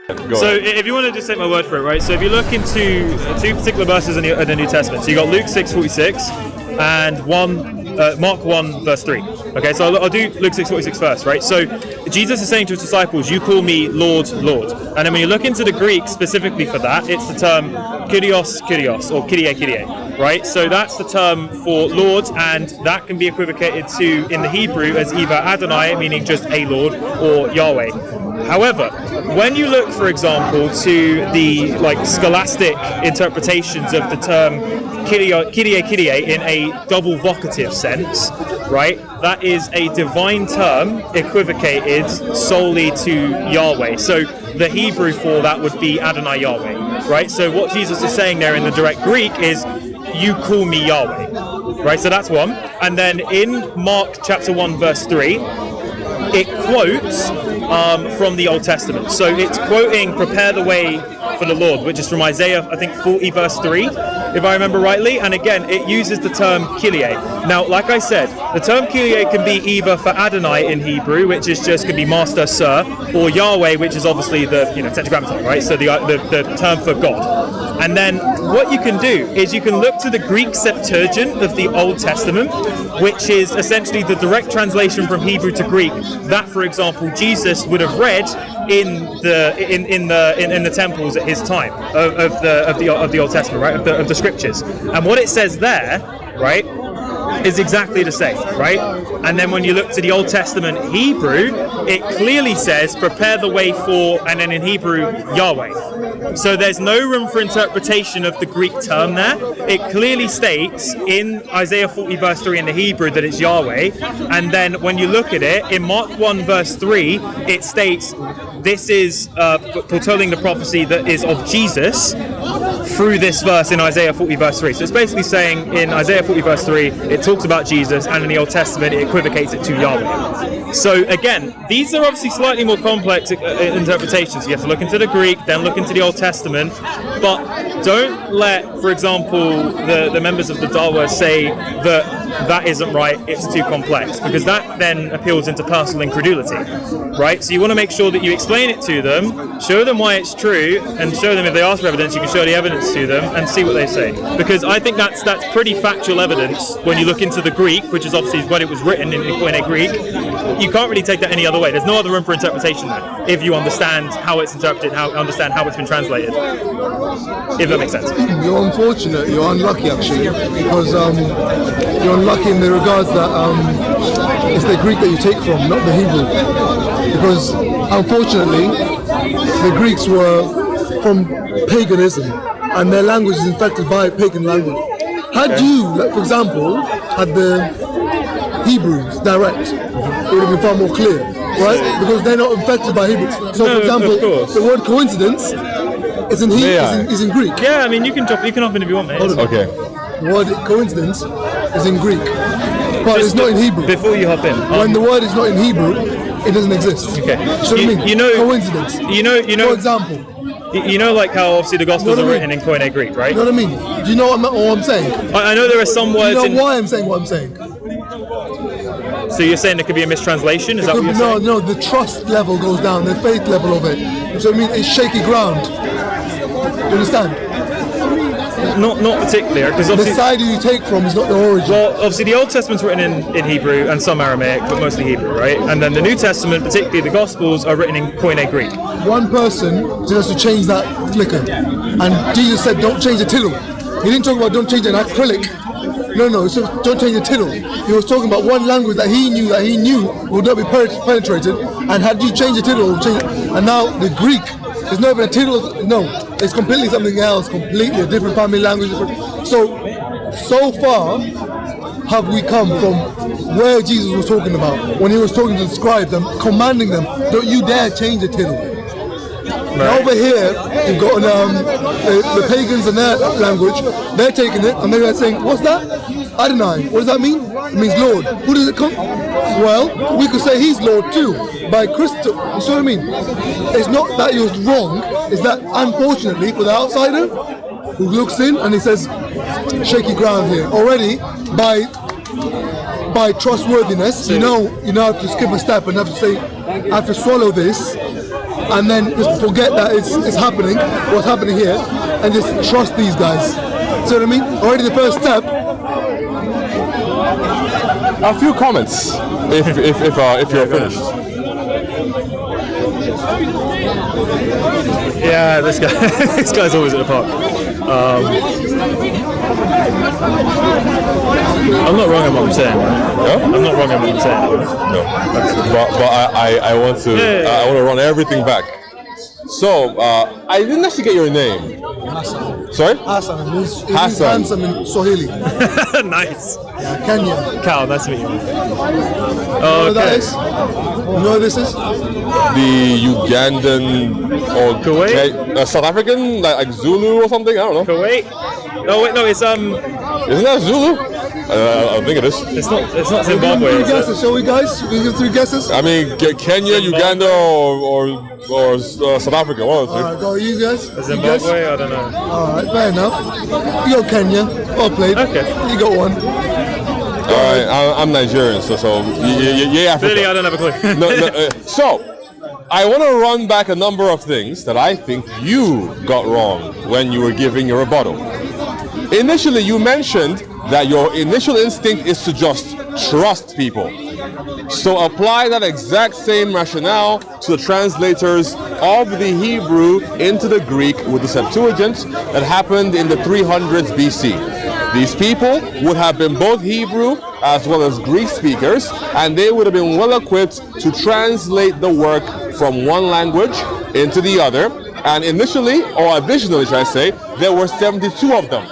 So if you want to just take my word for it, right? So if you look into two particular verses in the New Testament, so you got Luke 6:46 and Mark 1 verse 3. Okay, so I'll do Luke 6:46 first, right? So Jesus is saying to his disciples, "You call me Lord, Lord." And then when you look into the Greek specifically for that, it's the term Kyrios, Kyrios, or Kyrie, Kyrie, right? So that's the term for Lord, and that can be equivocated to in the Hebrew as either Adonai, meaning just a Lord, or Yahweh. However, when you look, for example, to the scholastic interpretations of the term Kyrie, Kyrie in a double vocative sense, right? That is a divine term equivocated solely to Yahweh. So the Hebrew for that would be Adonai Yahweh, right? So what Jesus is saying there in the direct Greek is, "You call me Yahweh," right? So that's one. And then in Mark chapter 1 verse 3, it quotes from the Old Testament. So it's quoting "Prepare the way for the Lord," which is from Isaiah, I think 40 verse 3, if I remember rightly. And again, it uses the term Kyrie. Now, like I said, the term Kyrie can be either for Adonai in Hebrew, which is just could be master, sir, or Yahweh, which is obviously the tetragrammaton, right? So the term for God. And then what you can do is you can look to the Greek Septuagint of the Old Testament, which is essentially the direct translation from Hebrew to Greek that, for example, Jesus would have read in the temples at his time of the Old Testament, right? Of the scriptures. And what it says there, right, is exactly the same, right? And then when you look to the Old Testament Hebrew, it clearly says "Prepare the way for," and then in Hebrew, Yahweh. So there's no room for interpretation of the Greek term there. It clearly states in Isaiah 40 verse 3 in the Hebrew that it's Yahweh. And then when you look at it, in Mark 1 verse 3, it states this is foretelling the prophecy that is of Jesus through this verse in Isaiah 40 verse 3. So it's basically saying in Isaiah 40 verse 3, it talks about Jesus, and in the Old Testament, it equivocates it to Yahweh. So again, these are obviously slightly more complex interpretations. You have to look into the Greek, then look into the Old Testament, but don't let, for example, the members of the Dawa say that isn't right, it's too complex, because that then appeals into personal incredulity, right? So you want to make sure that you explain it to them, show them why it's true, and show them if they ask for evidence, you can show the evidence to them and see what they say. Because I think that's pretty factual evidence when you look into the Greek, which is obviously when it was written in Koine Greek. You can't really take that any other way. There's no other room for interpretation there, if you understand how it's interpreted, understand how it's been translated. If that makes sense. You're unfortunate, you're unlucky actually, because you're unlucky in the regards that it's the Greek that you take from, not the Hebrew. Because unfortunately, the Greeks were from paganism, and their language is infected by pagan language. Had you, for example, had the Hebrews direct, it would have been far more clear, right? Because they're not infected by Hebrews. So, for example, the word coincidence is in is in Greek. Yeah, I mean, you can hop in if you want, mate. Okay. The word coincidence is in Greek, but it's not in Hebrew. Before you hop in, when the word is not in Hebrew, it doesn't exist. Okay. So what I mean? You know, coincidence. You know. For example. You know, like how obviously the Gospels are written in Koine Greek, right? You know what I mean? Do you know what I'm saying? I know there are some words. Do you know why I'm saying what I'm saying? So you're saying there could be a mistranslation? Is that what you're saying? No, the trust level goes down, the faith level of it. So I mean, it's shaky ground. Do you understand? Not particularly, because the side you take from is not the origin. Well, obviously the Old Testament's written in Hebrew and some Aramaic, but mostly Hebrew, right? And then the New Testament, particularly the Gospels, are written in Koine Greek. One person just has to change that flicker, and Jesus said, "Don't change the tittle." He didn't talk about don't change an acrylic. No, he said don't change the tittle. He was talking about one language that he knew would not be penetrated, and had you change the tittle, it would change it. And now the Greek. There's not even a tittle, no, it's completely something else, completely a different family language. So far have we come from where Jesus was talking about, when he was talking to the scribes and commanding them, don't you dare change the tittle. Right. Now over here, you've got the pagans and their language, they're taking it and they're saying, what's that? Adonai, what does that mean? It means Lord. Who does it come? Well, we could say he's Lord too, by Christo. You see what I mean? It's not that he was wrong, it's that unfortunately for the outsider who looks in and he says, shaky ground here. Already, by by trustworthiness, you know have to skip a step and have to say, I have to swallow this, and then just forget that it's happening, what's happening here, and just trust these guys. See what I mean? Already the first step. A few comments, if you're finished. Yeah, this guy's always at the park. I'm not wrong in what I'm saying. Right? No? I'm not wrong in what I'm saying. No. But I want to I want to run everything back. So I didn't actually get your name. Hassan. Sorry? Hassan. He's Hassan. handsome in Swahili. Nice. Yeah, Kenya. Cal, nice to meet you. You know what that is? You know what this is? The Ugandan or Kuwait? South African, like Zulu or something. I don't know. Kuwait? Oh wait, no, it's Isn't that Zulu? I think it is. It's not Zimbabwe. Three Is it? guesses, shall we, guys? We give 3 guesses. I mean, Kenya, Uganda, or South Africa. One of the Alright, go you guys. Zimbabwe? I don't know. Alright, fair enough. You go Kenya. Well played. Okay. You got one. Alright, I'm Nigerian, so yeah, Africa. Clearly, I don't have a clue. No, so, I want to run back a number of things that I think you got wrong when you were giving your rebuttal. Initially, you mentioned that your initial instinct is to just trust people. So apply that exact same rationale to the translators of the Hebrew into the Greek with the Septuagint that happened in the 300s BC. These people would have been both Hebrew as well as Greek speakers, and they would have been well equipped to translate the work from one language into the other. And initially, or additionally, should I say, there were 72 of them.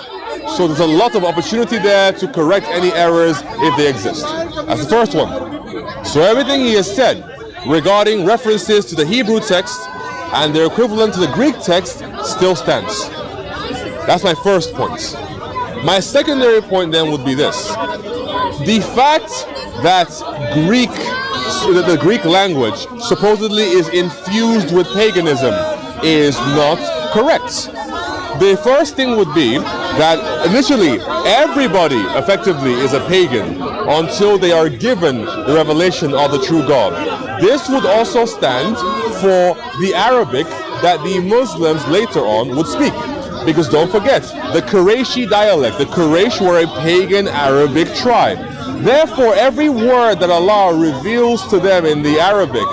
So there's a lot of opportunity there to correct any errors if they exist. That's the first one. So everything he has said regarding references to the Hebrew text and their equivalent to the Greek text still stands. That's my first point. My secondary point then would be this. The fact that the Greek language supposedly is infused with paganism is not correct. The first thing would be that initially everybody effectively is a pagan until they are given the revelation of the true God. This would also stand for the Arabic that the Muslims later on would speak. Because don't forget, the Qurayshi dialect, the Quraysh were a pagan Arabic tribe. Therefore, every word that Allah reveals to them in the Arabic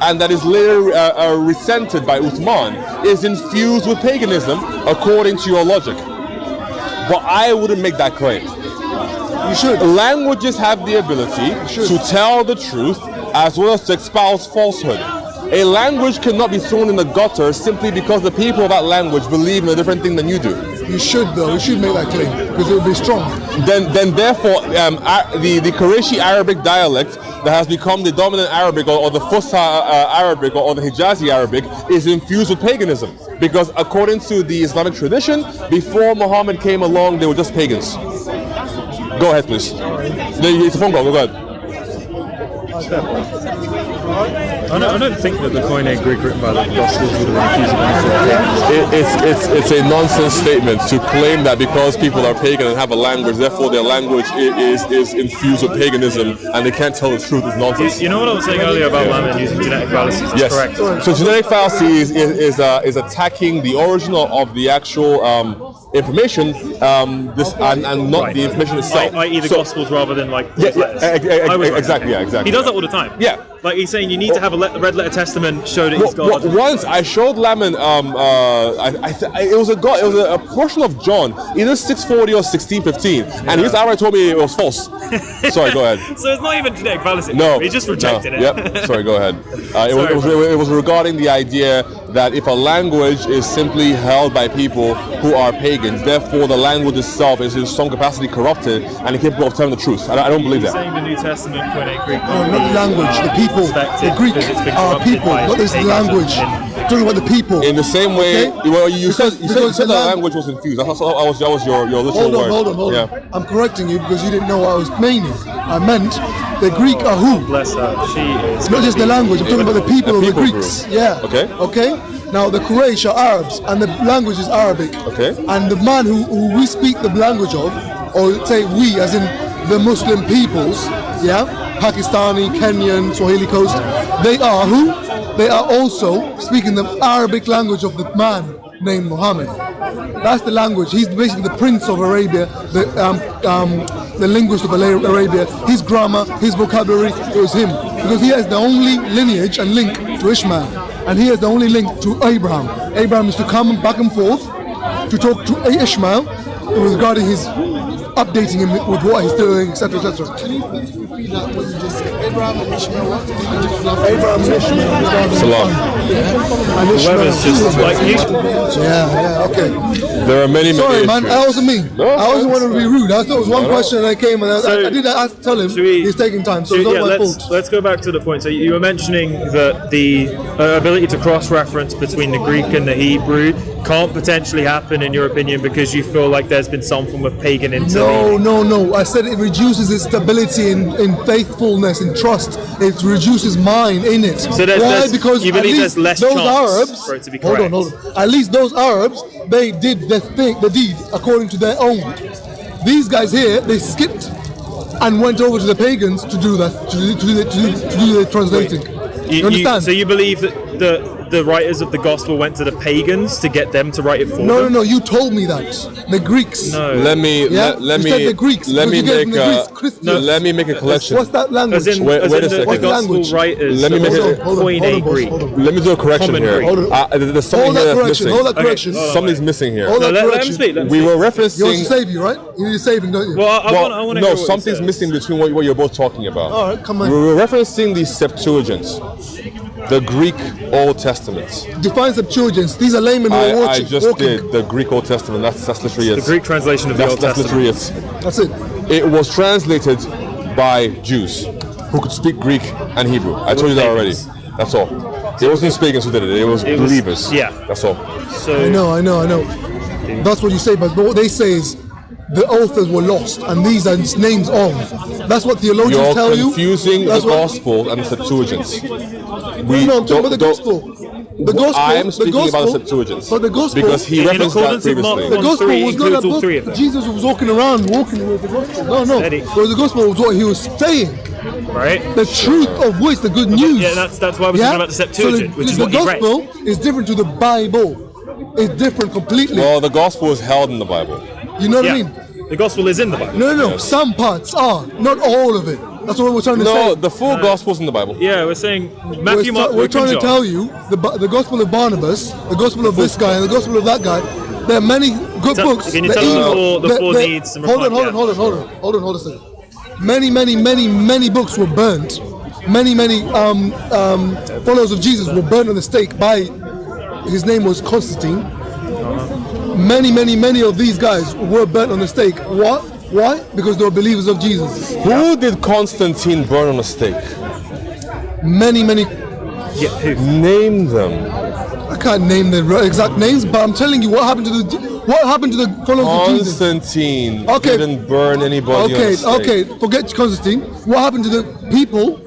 and that is later resented by Uthman is infused with paganism according to your logic. But I wouldn't make that claim. You should. Languages have the ability to tell the truth as well as to espouse falsehood. A language cannot be thrown in the gutter simply because the people of that language believe in a different thing than you do. You should, though. You should make that claim because it would be strong. Then therefore, the Qurayshi Arabic dialect that has become the dominant Arabic or the Fusha Arabic or the Hijazi Arabic is infused with paganism. Because according to the Islamic tradition, before Muhammad came along, they were just pagans. Go ahead, please. It's a phone call. Go ahead. I don't think that the Koine Greek written by the Gospels would have infused It's a nonsense statement to claim that because people are pagan and have a language, therefore their language is infused with paganism and they can't tell the truth. Is nonsense. You know what I was saying earlier about Laman using genetic fallacies? That's yes. correct. So genetic fallacy is attacking the original of the actual information, and not the information itself. I.e. the Gospels rather than like letters. Exactly. He does that all the time. Yeah. Like he's saying, you need to have a red letter testament show that he's God. Once I showed Laman, it was a portion of John, either 640 or 1615, and his outright told me it was false. Sorry, go ahead. So it's not even genetic fallacy. No, he just rejected it. Yep. Sorry, go ahead. It was regarding the idea that if a language is simply held by people who are pagans, therefore the language itself is in some capacity corrupted and incapable of telling the truth. I don't believe that. Saying the New Testament, Koine Greek. No, not the language. The people. The Greek are people. Not this language. Talking about the people. In the same way, okay? well, you said the language was infused. That was your literal word. Hold on. I'm correcting you because you didn't know what I was meaning. I meant the Greek are who? Bless her. She is. Not just the language. I'm talking about the people of the Greeks. Group. Yeah. Okay. Now the Quraysh are Arabs, and the language is Arabic. Okay. And the man who we speak the language of, or say we, as in the Muslim peoples, Pakistani, Kenyan, Swahili coast, they are who? They are also speaking the Arabic language of the man named Muhammad. That's the language. He's basically the prince of Arabia, the linguist of Arabia. His grammar, his vocabulary, it was him. Because he has the only lineage and link to Ishmael. And he has the only link to Abraham. Abraham used to come back and forth to talk to Ishmael regarding his updating him with what he's doing, etc., etc. Can you please repeat that what you just said? Abraham and Ishmael, what? Abraham and Ishmael. Salam. And Ishmael. Whoever's just like you. Okay. There are many, Sorry, many man, issues. that wasn't me. I wasn't want to be rude. I thought it was one question and I came and I did tell him he's taking time, so it's not my fault. Let's go back to the point. So you were mentioning that the ability to cross-reference between the Greek and the Hebrew can't potentially happen, in your opinion, because you feel like there's been some form of pagan intervening. No. I said it reduces its stability in faithfulness, in trust. It reduces mine in it. So why? Because you believe there's less those chance Arabs, for it to be correct. Hold on. At least those Arabs, they did the deed according to their own. These guys here, they skipped and went over to the pagans to do that, to do the translating. You understand? So you believe that the writers of the gospel went to the pagans to get them to write it for them? No. You told me that the Greeks. No. Let me the Greeks, let me because you make gave them the Greeks, let me make a collection. What's that language? As in, Wait a the second. gospel Language? writers Let me make also it- Koine Greek. Let me do a correction Common here. Greek. There's something here that's missing. Hold that correction. Something's missing here. Hold that Let him correction. speak. Let him We speak. were He wants to referencing. save you, right? You need saving, don't you? Well, I want to no, hear what something's he missing between what you're both talking about. All right, come on. We were referencing the Septuagint, the Greek Old Testament. Define Septuagint. These are laymen who are I walking. just did the Greek Old Testament. That's literally it. The Greek translation of the Old That's Testament. literally it. That's it. It was translated by Jews who could speak Greek and Hebrew. I told you that already. That's all. It wasn't pagans who did it. It was believers. Yeah. That's all. So I know. That's what you say, but what they say is the authors were lost, and these are names of. That's what theologians You're tell you. confusing the That's what- Gospel and the Septuagint. No, I'm talking about the Gospel. The Gospel. I am speaking the gospel, about the Septuagint. But the Gospel. Because he In referenced that accordance with Mark previously. The Gospel 1:3 was not includes a all book. three of them. Jesus was walking with the Gospel. No. Steady. Because the Gospel was what he was saying. right? The truth of which, the good news. Yeah, that's why I was talking about the Septuagint, which is the what you read. Gospel is different to the Bible. It's different completely. Well, the Gospel is held in the Bible. You know what I Yeah, mean? the gospel is in the Bible. No. Some parts are, not all of it. That's what we're trying to say. No, the full Gospel's in the Bible. Yeah, we're saying Matthew, Mark, We're Luke, trying and to John. tell you the Gospel of Barnabas, the Gospel of this guy, and the Gospel of that guy. There are many good Tell- books. can you that tell us even- the four that- needs and Hold on a second. Many books were burnt. Many followers of Jesus were burnt on the stake by. His name was Constantine. Many of these guys were burnt on the stake. What? Why? Because they were believers of Jesus. Who did Constantine burn on a stake? Many. Yeah, who? Name them. I can't name the exact names, but I'm telling you what happened to the followers of Jesus. Constantine Okay. didn't burn anybody on a stake. Okay. Forget Constantine. What happened to the people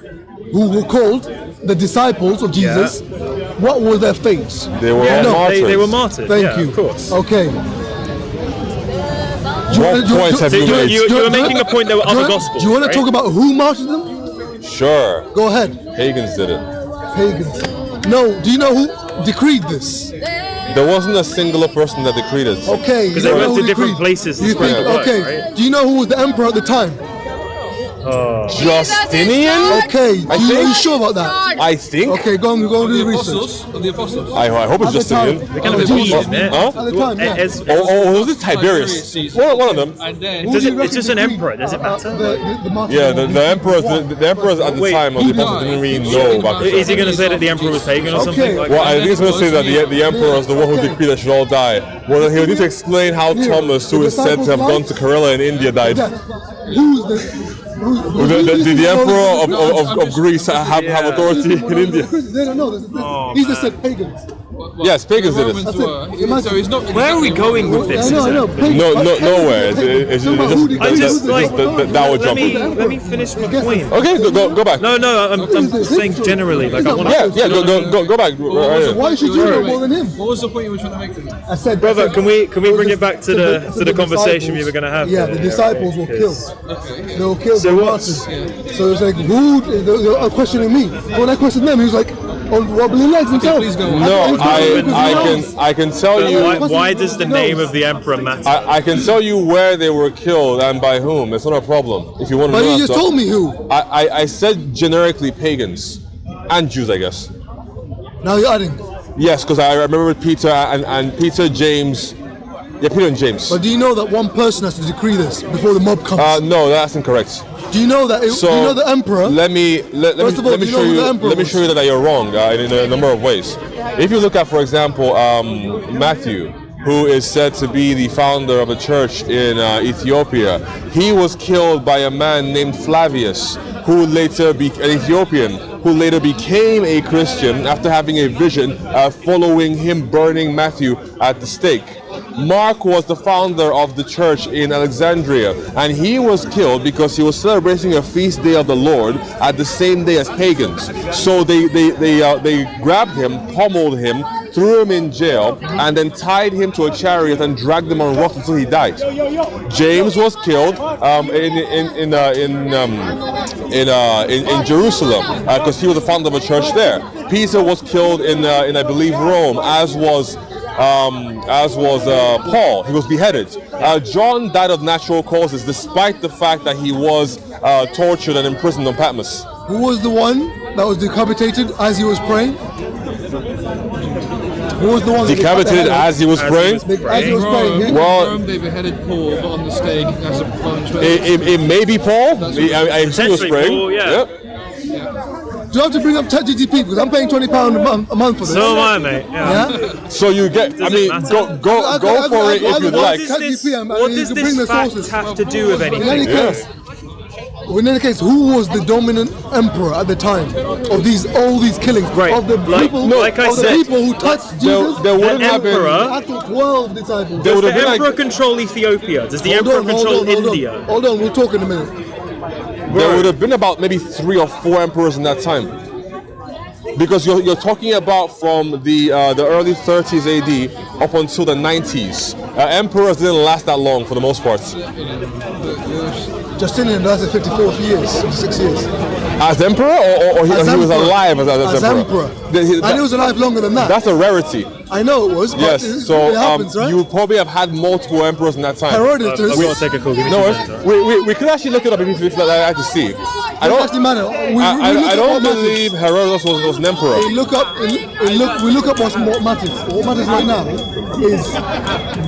who were called the disciples of Jesus? What were their fates? They were all martyrs. They were martyred. Thank yeah, you. Of course. Okay. What points have you made? You were making a point there were other gospels. Do you want to right? talk about who martyred them? Sure. Go ahead. Pagans did it. Pagans. No. Do you know who decreed this? There wasn't a singular person that decreed it. Okay. Because you they know went who to different decreed? places to You spread think? the word, Okay. right? Do you know who was the emperor at the time? Justinian? Okay. I Are you think- sure about that? I think. Okay. Go on do the research. Of the apostles. I hope it's At the time. Justinian. Kind of Jesus. Jesus, man. Huh? At the time, yeah. Oh, was it Tiberius? One of them. And then Who do you It's just an reckon emperor. Does it matter? the martyrdom Yeah, of the emperors at the Wait, time of the apostles didn't really know about Is this. he going to say that the emperor was pagan or something? Like Well, that? I think he's going to say that the emperor is the one who decreed that should all die. Well, then he'll need to explain how Thomas, who is said to have gone to Kerala in India, died. Who's The emperor of Greece have authority in India. They don't know. These are said pagans. Yes, pagans did Romans it. were. So he's not. Where are we going with this? I know. Nowhere. It's just that would jump. Let me finish my point. Okay, go back. No, I'm saying generally. Like I want Yeah, go back. Why should you know more than him? What was the point you were trying to make to me? I said, Brother, can we bring it back to the conversation we were going to have? Yeah, the disciples were killed. They were killed. So by what's- martyrs. So it's like, who? They were questioning me. When I questioned them, he was like, on wobbling legs himself. Please go on. No, I can tell you. Why does the name of the emperor matter? I can tell you where they were killed and by whom. It's not a problem. If you want to But know. you just told me who. I said generically pagans and Jews, I guess. Now you're adding. Yes, because I remember Peter and Peter, James. Yeah, Peter and James. But do you know that one person has to decree this before the mob comes? No, that's incorrect. Do you know that? Do you know the emperor? Let me show you that you're wrong in a number of ways. If you look at, for example, Matthew, who is said to be the founder of a church in Ethiopia, he was killed by a man named Flavius, who later an Ethiopian, who later became a Christian after having a vision following him burning Matthew at the stake. Mark was the founder of the church in Alexandria, and he was killed because he was celebrating a feast day of the Lord at the same day as pagans. So they grabbed him, pummeled him, threw him in jail, and then tied him to a chariot and dragged him on rocks until he died. James was killed in Jerusalem because he was the founder of a church there. Peter was killed in I believe Rome, as was Paul. He was beheaded. John died of natural causes, despite the fact that he was tortured and imprisoned on Patmos. Who was the one that was decapitated as he was praying? Who was the one Decapitated as he was praying? As he was praying. In Well- Rome, they beheaded Paul, but on the stake as a punishment. It may be Paul. I think he was Potentially praying. Paul, yeah. Yep. Do you have to bring up ChatGPT because I'm paying £20 a month for this? So am I, mate. Yeah. Yeah? So you get. Does it matter? Go for it if you'd like. What does this fact have to do with In any anything? case, in any case, who was the dominant emperor at the time of all these killings? Right, Of the like- people, like I of the said, people who touched Jesus? There wouldn't An have been. emperor- The actual 12 disciples. There Does would the have been emperor like. control Ethiopia? Does the Hold emperor on, control India? Hold on, we'll talk in a minute. There would have been about maybe 3 or 4 emperors in that time. Because you're talking about from the early 30s AD up until the 90s. Emperors didn't last that long for the most part. Justinian lasted 54 years, 6 years. As emperor, or he was emperor. alive as Emperor. And he was alive longer than that. That's a rarity. I know it was, but Yes, so it happens, right? you probably have had multiple emperors in that time. Herodotus. I'm going to take a call. Give me No, 2 minutes. all right? we could actually look it up if you'd like to see. I Doesn't don't. actually matter. I don't believe Herodotus was an emperor. We look up what matters. What matters right now is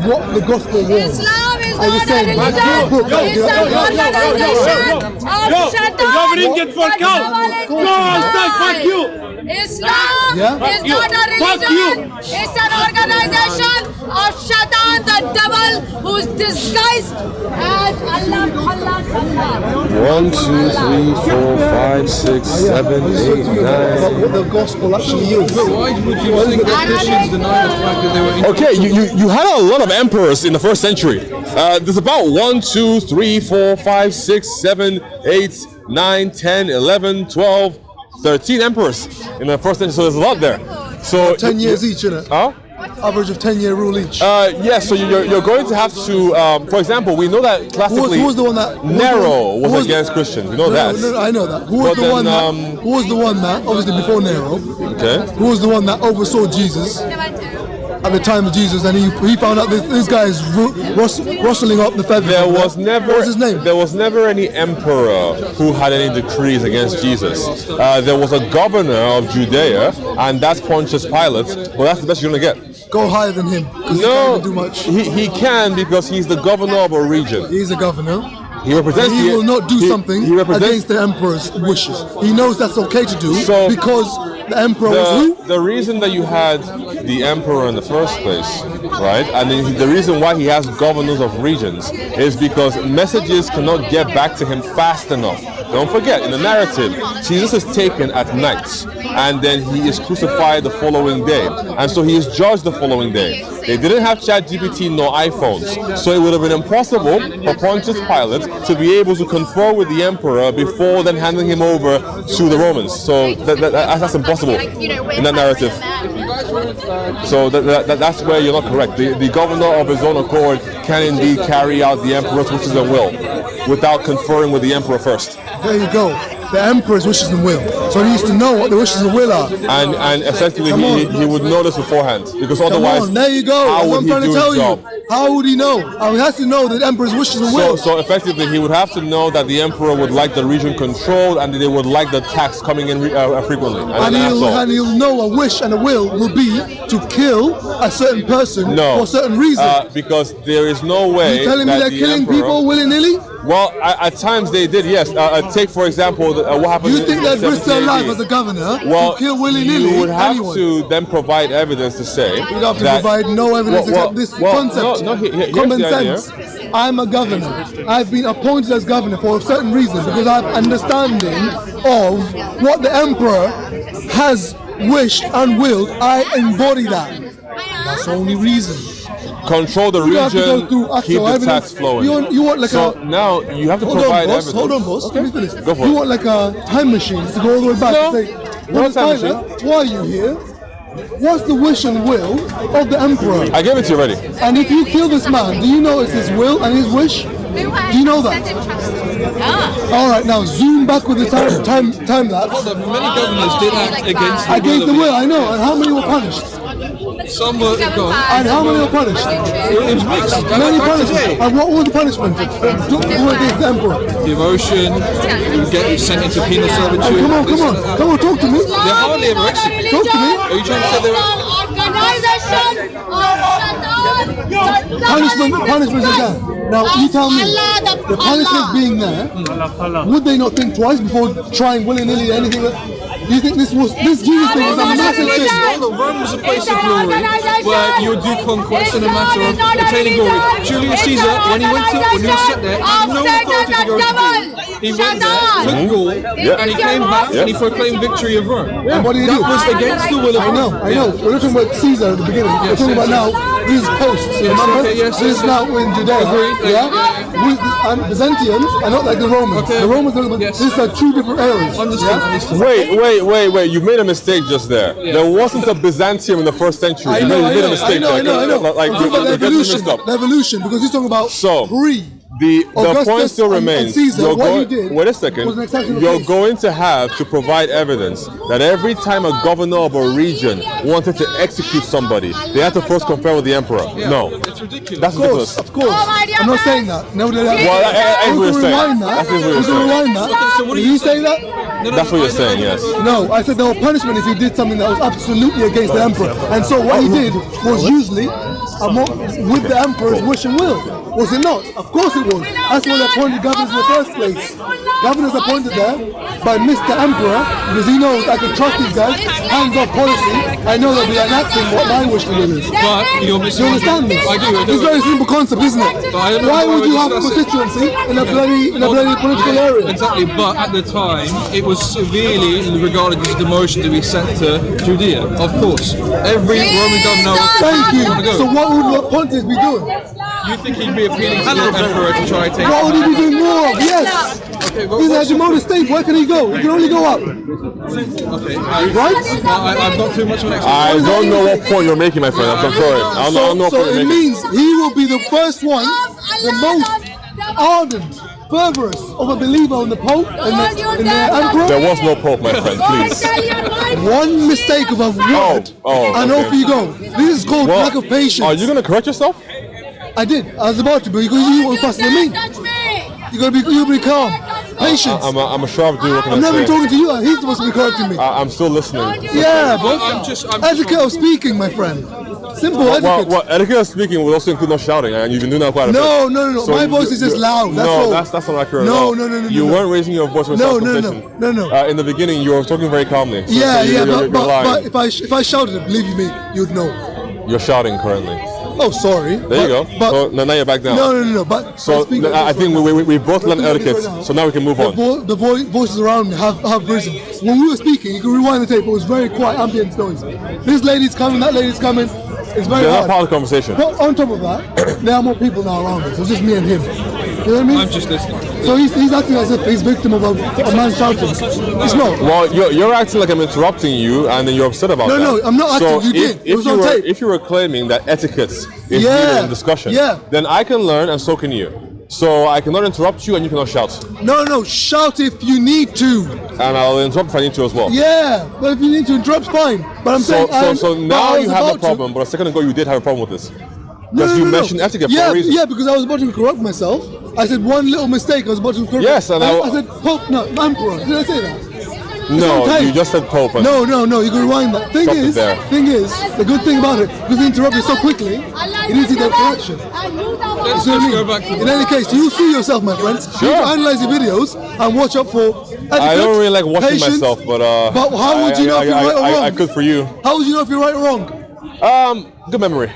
what the gospel was. Islam is I was not a saying, religion. that book, It's an organization of Shaitan. You didn't get fucked out. Go outside, fuck you. Islam Yeah? is not a religion. It's an organization of Shaitan, the devil, who's disguised as Allah. 1, 2, 3, 4, 5, 6, 7, 8, 9. What the gospel actually is. Why would you think that Christians deny the fact that they were Okay, you had a lot of emperors in the first century. There's about 1, 2, 3, 4, 5, 6, 7, 8, 9, 10, 11, 12, 13 emperors in the first century. So there's a lot there. So 10 years each, innit? Huh? Average of 10-year rule each. Yes, so you're going to have to, for example, we know that classically who was the one that Nero was against Christians. We know that. No, I know that. Who was But the one then, that? Who was the one that? Obviously before Nero. Okay. Who was the one that oversaw Jesus at the time of Jesus, and he found out that this guy is rustling up the feathers. There was never. What was his name? There was never any emperor who had any decrees against Jesus. There was a governor of Judea, and that's Pontius Pilate. But that's the best you're gonna get. Go higher than him because he No, can't even do much. he can because he's the governor of a region. He's a governor. He represents. He will not do something He represents. against the emperor's wishes. He knows that's okay to do So- because the emperor was who? The reason that you had the emperor in the first place, right? And the reason why he has governors of regions is because messages cannot get back to him fast enough. Don't forget, in the narrative, Jesus is taken at night, and then he is crucified the following day, and so he is judged the following day. They didn't have ChatGPT nor iPhones, so it would have been impossible for Pontius Pilate to be able to confer with the emperor before then handing him over to the Romans. So that's impossible in that narrative. So that's where you're not correct. The governor of his own accord can indeed carry out the emperor's wishes and will without conferring with the emperor first. There you go. The emperor's wishes and will. So he needs to know what the wishes and will are. And essentially he would know this beforehand, because otherwise, come on, there you go. how That's what would I'm trying he to do tell his you. job? How would he know? He has to know the emperor's wishes and will. So effectively, he would have to know that the emperor would like the region controlled, and they would like the tax coming in frequently. And he'll know a wish and a will be to kill a certain person for a certain reason. Because there is no way. You telling me they're killing people willy-nilly? Well, at times they did, yes. Take, for example, what happened. You think in they'd risk their 70 life AD? as a governor Well, to kill willy-nilly you would have anyone? to then provide evidence to say. You'd have to that, provide no evidence except this concept. Here's Common the idea. sense. I'm a governor. I've been appointed as governor for a certain reason because I have understanding of what the emperor has wished and willed. I embody that. That's the only reason. Control the You have to go region, through keep actual the evidence. tax flowing. You want like so now you have to provide evidence. Hold on, boss. Okay. Let me finish. Go for you it. want like a time machine to go all the way back No. and say, Not a time Tyler, why are you here? What's the wish and will of the emperor? I gave it to you already. And if you kill this man, do you know it's his will and his wish? Do you know that? All right, now zoom back with the time lapse. Many governors did act against the will. I know. And how many were punished? Some were gone. And how many were punished? It was mixed. Many punished. And what was the punishment? Who against the emperor? Devotion, you get sent into penal servitude. Come on, talk to me. They're hardly ever executed. Talk to me. Are you trying to say they were? Punishment is there. Now you tell me, the punishment being there, would they not think twice before trying willy-nilly anything? Do you think this Jesus thing was a massive thing? Rome was a place of glory where you would do conquest in a matter of attaining glory. Julius Caesar, when he was set there, had no authority to go to Gaul. He went there, took Gaul, and he came back and he proclaimed victory of Rome. And what did he do? That was against the will of Rome. I know. We're not talking about Caesar at the beginning. We're talking about now. This is post. Remember? Yes, this is now in Judea. Agreed. And Byzantians are not like the Romans. The Romans are. These are two different eras. Understood. Wait. You made a mistake just there. There wasn't a Byzantium in the first century. You made a mistake there. I know. Like, The evolution, because he's talking about pre. The Augustus point still remains. Caesar, what he did wait a second. was an exceptional You're case. going to have to provide evidence that every time a governor of a region wanted to execute somebody, they had to first confer with the emperor. No, It's ridiculous. that's ridiculous. Of course. I'm not saying that. No, Well, that's what you're saying. That's what you're saying. Rewind that. So what Did are you you say saying? that? That's what you're saying. Yes. No, I said there was punishment if he did something that was absolutely against the emperor. And so what he did was usually with the emperor's wish and will. Was it not? Of course it was. That's why they appointed governors in the first place. Governors appointed there by Mr. Emperor because he knows I can trust these guys. Hands-off policy. I know they'll be enacting what my wish and will is. But you're Do missing. you understand this? I do. It's a very simple concept, isn't it? But I don't know Why why would we're you have a discussing. constituency in a bloody political area? Exactly, but at the time, it was severely regarded as demotion to be sent to Judea. Of course, every Roman governor Thank you. want to go. So what would Pontius be doing? You think he'd be appealing to the emperor to try and take? What would he be doing more of? Yes. Okay, He's a hegemonic state. Where can he go? He can only go up. okay, Right? I've got too much of an I explanation. don't know what point you're making, my friend. I'm sorry. I don't know what So point you're it making. means he will be the first one, the most ardent, fervorous of a believer in the Pope and the Emperor. There was no pope, my friend. Please. One mistake of a word, and okay. off you go. This is called lack of patience. Are you gonna correct yourself? I did. I was about to, but because you were faster than me. You gotta be calm. Patience. I'm a sharp dude. What can I'm I not even say? talking to you. He's supposed to be correcting me. I'm still listening. Yeah, but I'm just etiquette of speaking, my friend. Simple etiquette. Well, etiquette of speaking will also include no shouting, and you've been doing that quite a bit. No. So My voice is just loud. That's all. That's not accurate. No, at all. no. You weren't raising your voice for self-confession. No. In the beginning, you were talking very calmly. So, Yeah, you're but lying. if I shouted it, believe me, you'd know. You're shouting currently. Oh, sorry. There you go. But So now you're back down. no. But So I think we both learned etiquette. So now we can move on. The voices around me have risen. When we were speaking, you can rewind the tape. It was very quiet, ambient noise. This lady's coming, that lady's coming. It's very They're not hard. part of the conversation. But on top of that, there are more people now around us. It's just me and him. You know what I mean? I'm just listening. So he's acting as if he's victim of a man shouting. It's not. Well, you're acting like I'm interrupting you, and then you're upset about that. No, I'm not acting. So You did. It was on tape. If you were claiming that etiquette is Yeah. needed in discussion, Yeah. then I can learn, and so can you. So I cannot interrupt you, and you cannot shout. No, shout if you need to. And I'll interrupt if I need to as well. Yeah, but if you need to interrupt, fine. But I'm saying. So now you have a problem, but a second ago you did have a problem with this. Because you mentioned etiquette for a reason. Yeah, because I was about to correct myself. I said one little mistake. I was about to correct. Yes, and I said Pope, no, Emperor. Did I say that? No, tape. you just said Pope. And No, you can rewind that. Stop it there. Thing is, the good thing about it, because he interrupted so quickly, you didn't see that correction. Let's See what I mean? go back to In any case, you see yourself, my friend. Sure. You analyze your videos and watch up for etiquette, I don't really like watching patience. myself, but how would you know if you're right or wrong? I could for you. How would you know if you're right or wrong? Good memory.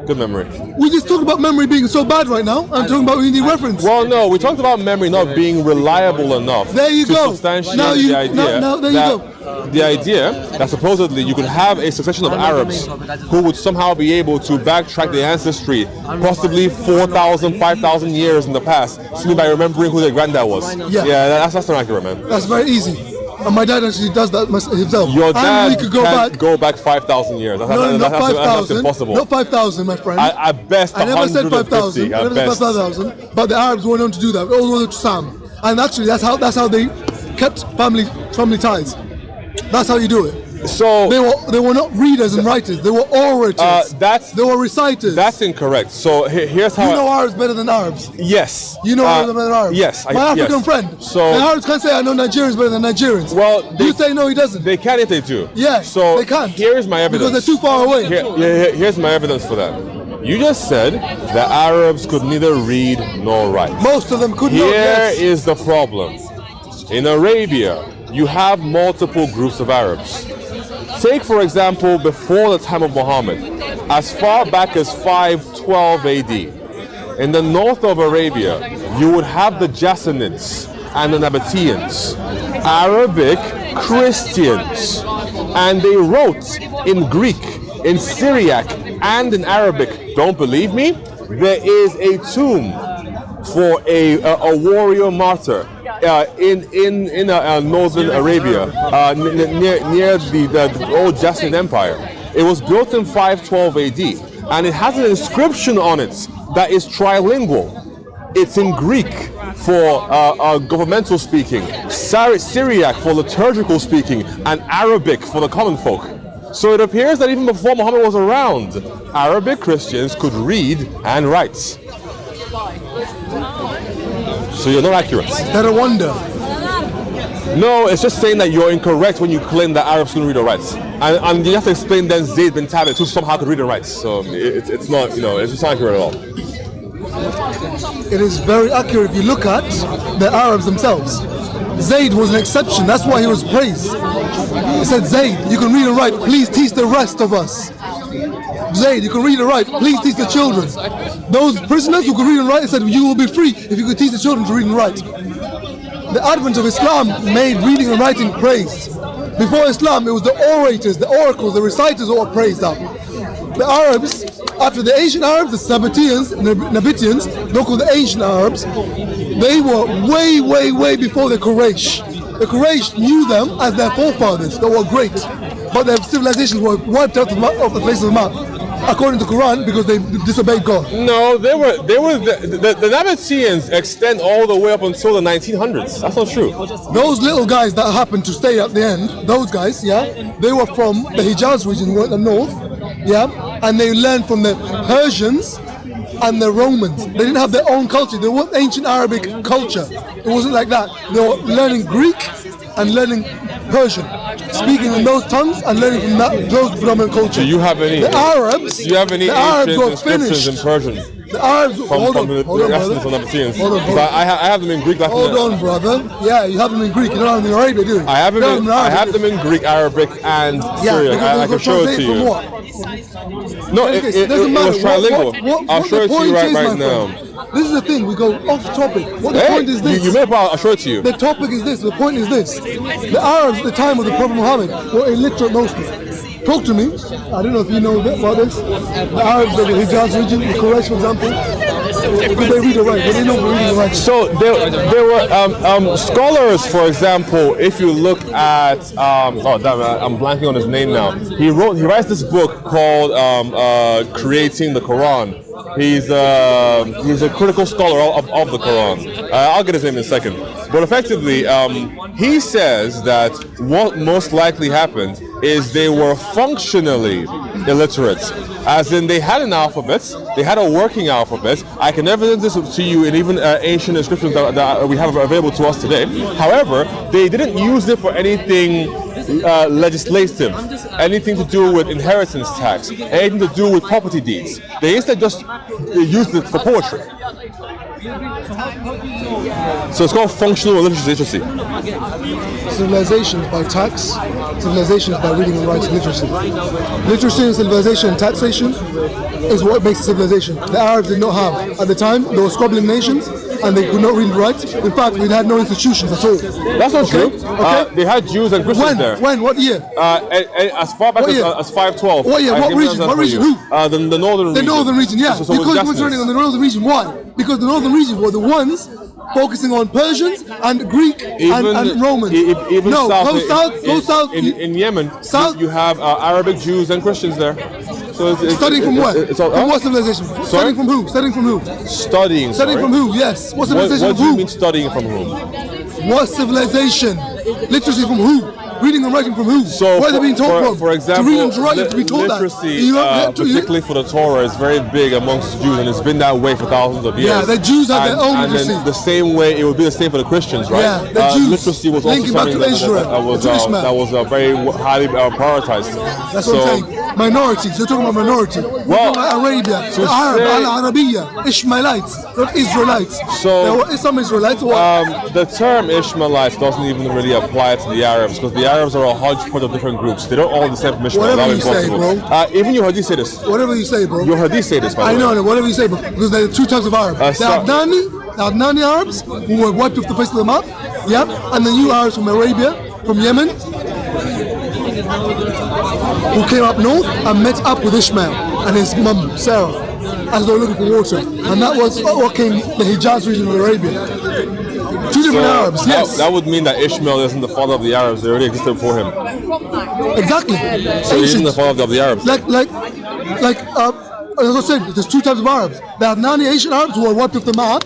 Good memory. We just talked about memory being so bad right now. I'm talking about we need reference. Well, no, we talked about memory not being reliable enough. There you to go. Substantiate Now the idea there you go. The idea that supposedly you could have a succession of Arabs who would somehow be able to backtrack their ancestry, possibly 4,000, 5,000 years in the past, simply by remembering who their granddad was. Yeah. That's not accurate, man. That's very easy. And my dad actually does that himself. Your dad and we could go back. 5,000 years. Not That's 5,000. impossible. Not 5,000, my friend. At best, I never said 5,000. 150. I At never said best. 5,000. But the Arabs were known to do that. All the way to Sam. And actually, that's how they kept family ties. That's how you do it. So they were not readers and writers. They were orators. They were reciters. That's incorrect. So here's how. You know Arabs better than Arabs. Yes. You know Arabs better than Arabs. Yes. My African friend. So the Arabs can't say I know Nigerians better than Nigerians. Well, you say no, he doesn't. They can if they do. Yeah. So they can't. Here is my evidence. Because they're too far away. Here's my evidence for that. You just said that Arabs could neither read nor write. Most of them could not. Here is the problem. In Arabia, you have multiple groups of Arabs. Take, for example, before the time of Muhammad, as far back as 512 AD. In the north of Arabia, you would have the Jassanids and the Nabateans, Arabic Christians, and they wrote in Greek, in Syriac, and in Arabic. Don't believe me? There is a tomb for a warrior martyr in northern Arabia, near the old Jassanid Empire. It was built in 512 AD, and it has an inscription on it that is trilingual. It's in Greek for governmental speaking, Syriac for liturgical speaking, and Arabic for the common folk. So it appears that even before Muhammad was around, Arabic Christians could read and write. So you're not accurate. Is that a wonder? No, it's just saying that you're incorrect when you claim that Arabs couldn't read or write. And you have to explain then Zayd bin Thabit who somehow could read and write. So it's not, it's just not accurate at all. It is very accurate if you look at the Arabs themselves. Zayd was an exception, that's why he was praised. He said, Zayd, you can read and write, please teach the rest of us. Zayd, you can read and write, please teach the children. Those prisoners who could read and write, he said, you will be free if you could teach the children to read and write. The advent of Islam made reading and writing praised. Before Islam, it was the orators, the oracles, the reciters who were praised up. The Arabs, after the ancient Arabs, the Sabbateans, Nabateans, they're called the ancient Arabs, they were way before the Quraysh. The Quraysh knew them as their forefathers, they were great, but their civilizations were wiped out of the face of the map, according to the Quran, because they disobeyed God. No, the Nabateans extend all the way up until the 1900s. That's not true. Those little guys that happened to stay at the end, those guys, they were from the Hijaz region, the north, and they learned from the Persians and the Romans. They didn't have their own culture. They weren't ancient Arabic culture. It wasn't like that. They were learning Greek and learning Persian, speaking in those tongues and learning from those predominant cultures. Do you have any? The Arabs. Do you have any ancient inscriptions in Persian? The Arabs. Hold on, brother. I have them in Greek. Hold on, brother. Yeah, you have them in Greek. You don't have them in Arabic, do you? I have them in Greek, Arabic, and Syriac. I can show it to you. No, it was trilingual. I'll show it to you right now. This is the thing, we go off topic. What the point is this? You may I'll show it to you. The topic is this, the point is this. The Arabs at the time of the Prophet Muhammad were illiterate mostly. Talk to me. I don't know if you know about this. The Arabs, the Hijaz region, the Quraysh, for example, could they read or write? They know reading and writing. So there were scholars, for example, if you look at, I'm blanking on his name now. He writes this book called Creating the Quran. He's a critical scholar of the Quran. I'll get his name in a second. But effectively, he says that what most likely happened is they were functionally illiterate. As in, they had an alphabet, they had a working alphabet. I can evidence this to you in even ancient inscriptions that we have available to us today. However, they didn't use it for anything legislative, anything to do with inheritance tax, anything to do with property deeds. They instead just used it for poetry. So it's called functional literacy. Civilizations by tax, civilizations by reading and writing literacy. Literacy and civilization and taxation is what makes a civilization. The Arabs did not have. At the time, they were squabbling nations and they could not read and write. In fact, we had no institutions at all. That's not true. Okay. They had Jews and Christians there. When? What year? As far back as 512. What year? What region? What region? Who? The northern region. The northern region, yeah. So because it was running on the northern region. Why? Because the northern region were the ones focusing on Persians and Greek and Romans. Go south. In Yemen, south. You have Arabic Jews and Christians there. So studying from where? From what civilization? Sorry? Studying from who? Studying from who? Studying from who? Yes. What civilization what from do you who? mean studying from whom? What civilization? Literacy from who? Reading and writing from who? So where are they being taught from? For example, to read and to write, to be taught literacy, that. particularly for the Torah, is very big amongst Jews, and it's been that way for thousands of years. Yeah, the Jews have their own literacy. And then the same way, it would be the same for the Christians, right? Yeah, the Jews. Literacy was also something that was very highly prioritized. That's what I'm saying. Minorities, you're talking about minority. Well, Arabia, the Arab, Al-Arabiya, Ishmaelites, not Israelites. So, there were some Israelites. The term Ishmaelites doesn't even really apply to the Arabs, because the Arabs are a hodgepodge of different groups. They don't all descend from Ishmael. Whatever you say, bro. Even your Hadith say this. Whatever you say, bro. Your Hadith say this, by the way. I know, whatever you say, bro. Because there are two types of Arabs. The Adnani Arabs, who were wiped off the face of the map. Yeah. And then you Arabs from Arabia, from Yemen, who came up north and met up with Ishmael and his mum, Sarah, as they were looking for water. And that was what came the Hijaz region of Arabia. Two different Arabs, yes. That would mean that Ishmael isn't the father of the Arabs. They already existed before him. Exactly. So he isn't the father of the Arabs. As I said, there's two types of Arabs. The Adnani ancient Arabs who are wiped off the map.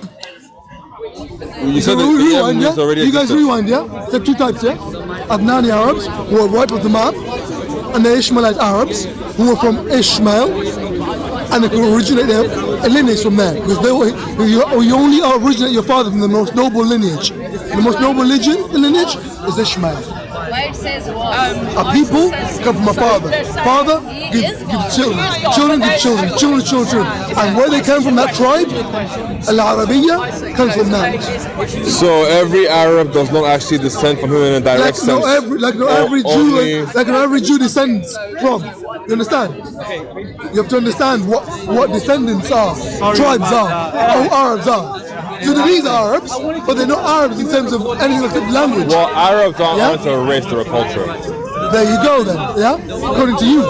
You said that rewind, yeah? already You guys existed. rewind, yeah? There's two types, yeah? Adnani Arabs who are wiped off the map, and the Ishmaelite Arabs who were from Ishmael, and they could originate their lineage from there, because you only originate your father from the most noble lineage. The most noble lineage is Ishmael. Why it says what? A people come from a father. Father give children. Children give children. Children. And where they came from, that tribe, Al-Arabiya, comes from that. So every Arab does not actually descend from him in a direct sense. Every Jew descends from. You understand? You have to understand what descendants are, tribes are, how Arabs are. So these are Arabs, but they're not Arabs in terms of anything except language. Well, Arabs aren't a race, they're a culture. There you go then, yeah? According to you.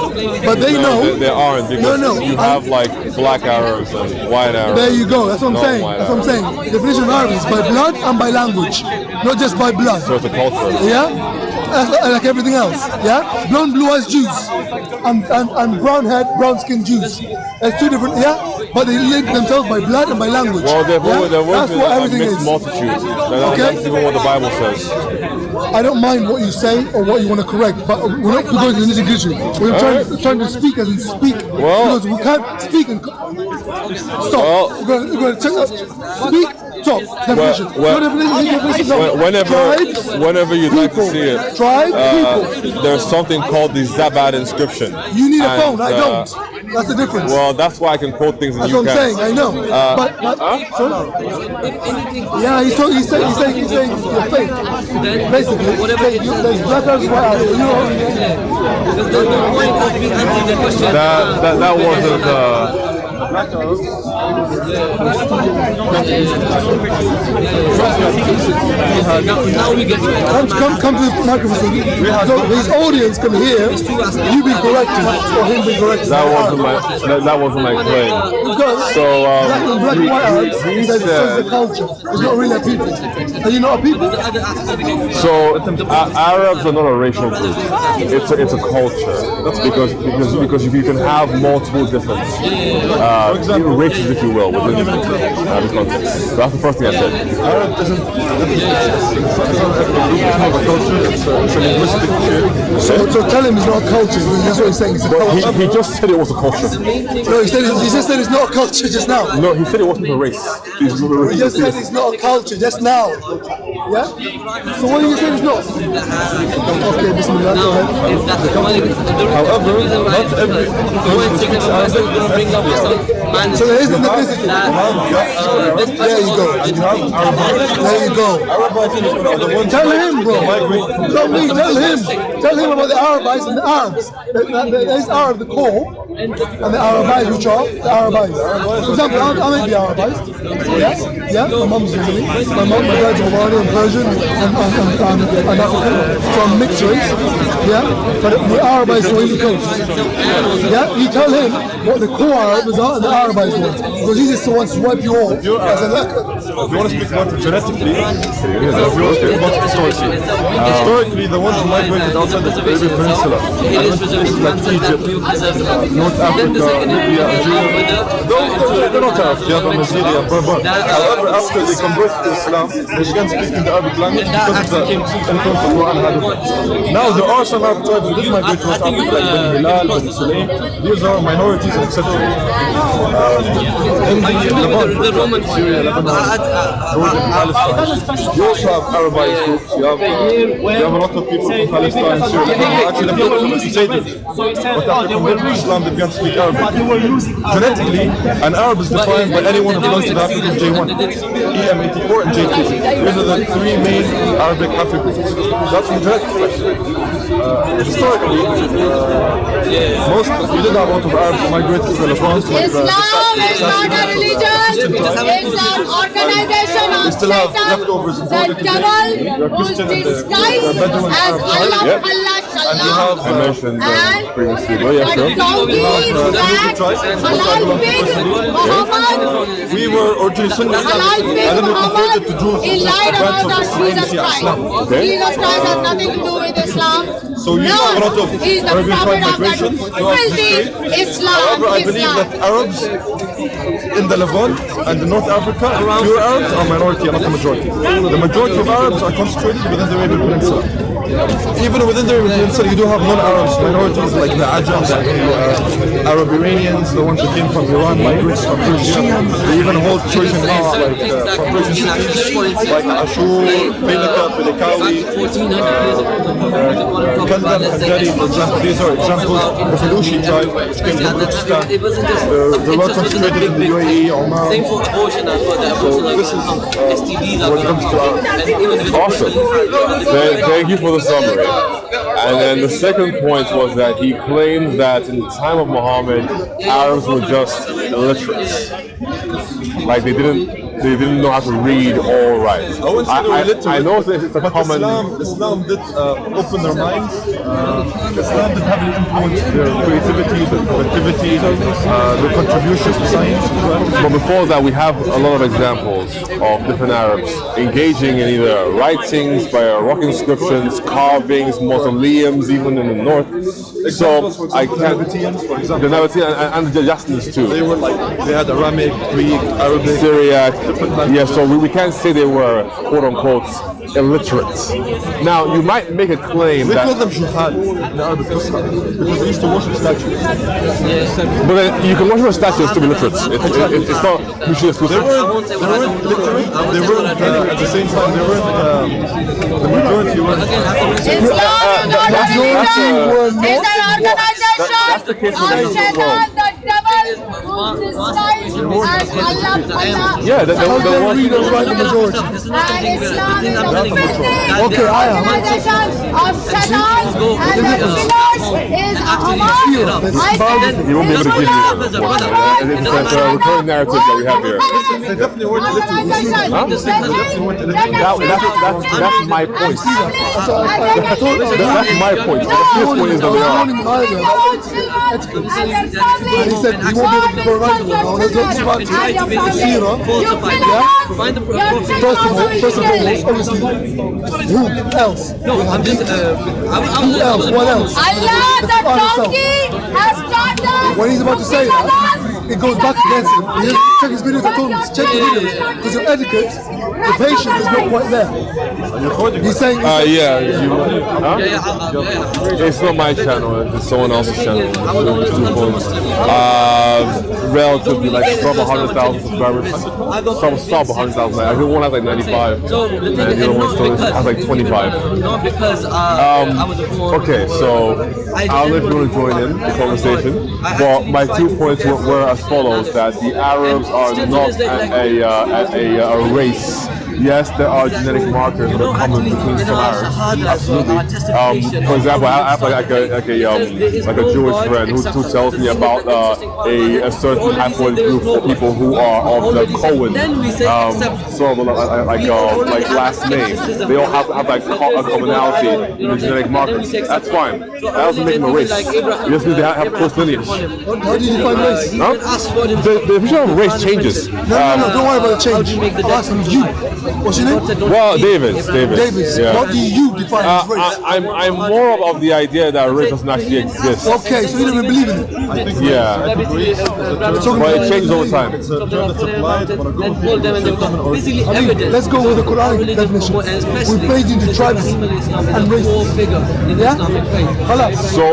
But they know. They aren't, because you have like black Arabs and white Arabs. There you go, that's what I'm saying. That's what I'm saying. The definition of Arab is by blood and by language, not just by blood. So it's a culture. Yeah? Like everything else, yeah? Blonde, blue-eyed Jews and brown-haired, brown-skinned Jews. There's two different, yeah? But they link themselves by blood and by language. Well, that's what everything is. Multitude. Okay? That's even what the Bible says. I don't mind what you say or what you want to correct, but we're not going to nitty-gritty. We're trying to speak as in speak. Because we can't speak and stop. We're going to check out. Speak top. Definition. Your definition, his definition. No. Whenever you'd like to see it, people. there's something called the Zabad inscription. You need a phone. I don't. That's the difference. Well, that's why I can quote things. That's what I'm saying. I know. Sorry? Yeah, he's saying you're fake. Basically, there's black arabs, white arabs. That wasn't. Come to the microphone. So his audience can hear you being corrected or him being corrected. That wasn't my claim. So black and white Arabs, he says it's a culture. It's not really a people. Are you not a people? So Arabs are not a racial group. It's a culture. That's because you can have multiple different races, if you will, within the context. So that's the first thing I said. Arab isn't a culture, it's a linguistic shit. So tell him it's not a culture. That's what he's saying. It's a culture. He just said it was a culture. No, he just said it's not a culture just now. No, he said it wasn't a race. He just said it's not a culture just now. Yeah? So what do you say it's not? Okay, Bismillah, go ahead. However, not every person speaks Arabic. So here's the ethnicity. There you go. There you go. Tell him, bro. Tell me, tell him. Tell him about the Arabites and the Arabs. There's Arab, the core, and the Arabites, which are the Arabites. For example, I may be Arabites. Yeah? My mom's Israeli. My dad's Omani and Persian and African. So I'm mixed race. Yeah? But the Arabites are in the coast. Yeah? You tell him what the core Arabs are and the Arabites want. Because he just wants to wipe you off as a leper. If you want to speak about it genetically, if you want to speak about it historically, the ones who migrated outside the Arabian Peninsula, places like Egypt, North Africa, Libya, Algeria, they're not Arabs, they have Syria, Berber. However, after they converted to Islam, they began speaking the Arabic language because of the influence the Quran had on them. Now there are some Arab tribes who did migrate to North Africa, like Bani Hilal, Bani Sulaim. These are minorities and exceptions. In the Roman Syria, Lebanon, Jordan, Palestine, you also have Arabized groups. You have a lot of people from Palestine, Syria. Actually, they don't say this. But after converting to Islam, they began to speak Arabic. Genetically, an Arab is defined by anyone who belongs to the African J1, EM84, and J2. These are the three main Arabic haplogroups. That's the genetic perspective. Historically, we did have a lot of Arabs who migrated to the Levant. Islam is not a religion. It's an organization of Satan, the devil who's disguised as Allah, I mentioned previously. Oh, yeah, sure. We were originally Sunni, and then we converted to Jews. He lied about us, Jesus Christ. Jesus Christ has nothing to do with Islam. So you have a lot of he's the Arabian prophet tribe of that migration filthy Islam. However, I believe that Arabs in the Levant and in North Africa, pure Arabs are minority and not the majority. The majority of Arabs are concentrated within the Arabian Peninsula. Even within the Arabian Peninsula, you do have non-Arabs minorities like the Ajams, the Arab Iranians, the ones that came from Iran, migrants from Persia. They even hold Persian law, like from Persian cities, like Ashur, Failaka, Filikawi, Kaldar, Haddari, for example. These are examples of the Lushi tribe, which came from Pakistan. They were concentrated in the UAE, Oman. So this is what comes to Arabs. Awesome. Thank you for the summary. And then the second point was that he claimed that in the time of Muhammad, Arabs were just illiterate. Like they didn't know how to read or write. I know that it's a common. Islam did open their minds. Islam did heavily influence their creativity, their productivity, their contributions to science. But before that, we have a lot of examples of different Arabs engaging in either writings by rock inscriptions, carvings, mausoleums, even in the north. So I can't. For example, The Nabateans and the Jasnians too. they were like they had Aramaic, Greek, Arabic, Syriac. Yeah, so we can't say they were quote unquote illiterate. Now, you might make a claim We that... call them Juhal in Arabic, because they used to worship statues. But then you can worship a statue and still be literate. It's not mutually exclusive. They weren't literate. They weren't at the same time. They weren't the majority weren't. Islam is an organization of Shaitan, the devil, who disguised as Allah. Yeah, the one... Right, the majority. And Islam is a organization Okay, I am. of Shaitan, and the pillars is Hamas, He won't be able to give you it's a recurring narrative that we have here. They definitely weren't illiterate. That's my point. That's my point. The first point is that we are. And he said he won't be able to provide them. Now, let's talk about the seerah. First of all, obviously, who else? No, I'm just. Who else? What else? Allah, the donkey, has taught us. When he's about to say that, it goes back against him. Check his videos, I told him, check the videos. Because your etiquette, the patience is not quite there. He's saying... It's not my channel, it's someone else's channel. Relatively, like, sub 100,000 subscribers. Sub 100,000. I think one has like 95. And the other one still has like 25. Okay, so I'll let you want to join in the conversation. But my 2 points were as follows: that the Arabs are not a race. Yes, there are genetic markers that are common between some Arabs. Absolutely. For example, I have like a Jewish friend who tells me about a certain haploid group of people who are of the Cohen, sort of like last name. They all have like a commonality in the genetic markers. That's fine. That doesn't make them a race. You just need to have close lineage. How do you define race? Huh? The definition of race changes. No, don't worry about the change. I'm asking you. What's your name? Well, Davis. Yeah. What do you define as race? I'm more of the idea that race doesn't actually exist. Okay, so you don't even believe in it. I think Yeah. But it changes over time. it's a term that's applied when a group of people Basically, I mean, evidence. let's go with the Quranic definition. We played into tribes and races. Yeah? So,